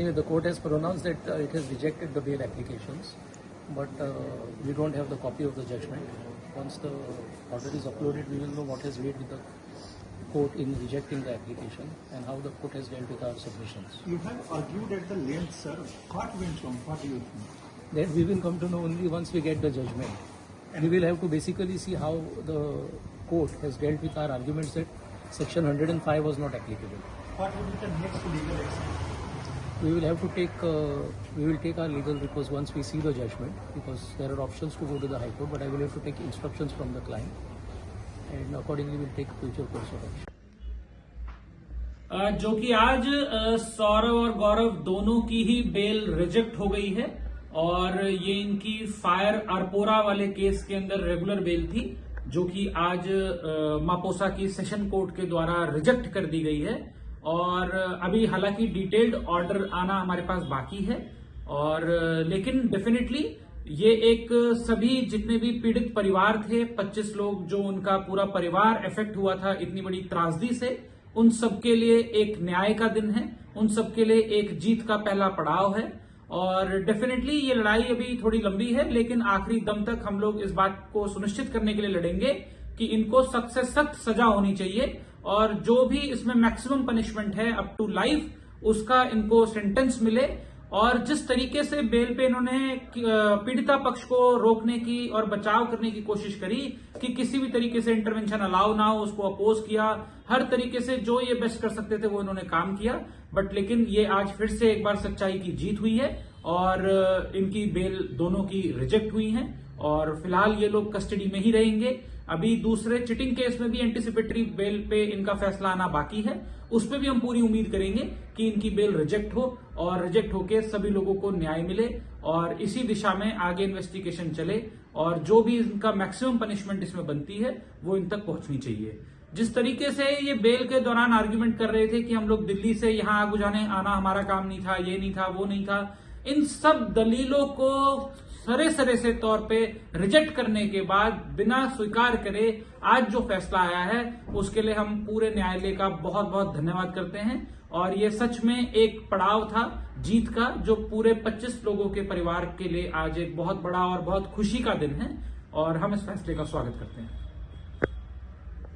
Anyway, the court has pronounced that it has rejected the bail applications, but we don't have the copy of the judgment. Once the order is uploaded, we will know what has weighed with the court in rejecting the application and how the court has dealt with our submissions. You have argued at the length, sir. What went wrong? What do you think? That we will come to know only once we get the judgment. We will have to basically see how the court has dealt with our arguments that Section 105 was not applicable. What will be the next legal action? We will have to take our legal recourse once we see the judgment, because there are options to go to the High Court, but I will have to take instructions from the client and accordingly we'll take future course of action. जो कि आज सौरव और गौरव दोनों की ही bell reject हो गई है और ये इनकी फायर अरपोरा वाले केस के अंदर रेगुलर बेल थी, जो कि आज मापोसा की सेशन कोर्ट के द्वारा रिजेक्ट कर दी गई है। और अभी हालांकि डिटेल्ड ऑर्डर आना हमारे पास बाकी है, और लेकिन डेफिनेटली ये एक सभी जितने भी पीड़ित परिवार थे, 25 लोग जो उनका पूरा परिवार इफेक्ट हुआ था इतनी बड़ी त्रासदी से, उन सबके लिए एक न्याय का दिन है, उन सबके लिए एक जीत का पहला पड़ाव है। और डेफिनेटली ये लड़ाई अभी थोड़ी लंबी है, लेकिन आखिरी दम तक हम लोग इस बात को सुनिश्चित करने के लिए लड़ेंगे कि इनको सख्त से सख्त सजा होनी चाहिए, और जो भी इसमें मैक्सिमम पनिशमेंट है अप टू लाइफ, उसका इनको सेंटेंस मिले। और जिस तरीके से बेल पे इन्होंने पीड़िता पक्ष को रोकने की और बचाव करने की कोशिश करी कि किसी भी तरीके से इंटरवेंशन अलाउ ना हो, उसको अपोज किया, हर तरीके से जो ये बेस्ट कर सकते थे वो इन्होंने काम किया। बट लेकिन ये आज फिर से एक बार सच्चाई की जीत हुई है और इनकी बेल दोनों की रिजेक्ट हुई है और फिलहाल ये लोग कस्टडी में ही रहेंगे। अभी दूसरे चिटिंग केस में भी एंटीसिपेटरी बेल पे इनका फैसला आना बाकी है, उस पर भी हम पूरी उम्मीद करेंगे कि इनकी बेल रिजेक्ट हो और रिजेक्ट होके सभी लोगों को न्याय मिले और इसी दिशा में आगे इन्वेस्टिगेशन चले और जो भी इनका मैक्सिमम पनिशमेंट इसमें बनती है वो इन तक पहुंचनी चाहिए। जिस तरीके से ये बेल के दौरान आर्ग्यूमेंट कर रहे थे कि हम लोग दिल्ली से यहां आग बुझाने आना हमारा काम नहीं था, ये नहीं था, वो नहीं था, इन सब दलीलों को सरे से तौर पे रिजेक्ट करने के बाद बिना स्वीकार करे आज जो फैसला आया है उसके लिए हम पूरे न्यायालय का बहुत बहुत धन्यवाद करते हैं। और ये सच में एक पड़ाव था जीत का, जो पूरे 25 लोगों के परिवार के लिए आज एक बहुत बड़ा और बहुत खुशी का दिन है और हम इस फैसले का स्वागत करते हैं।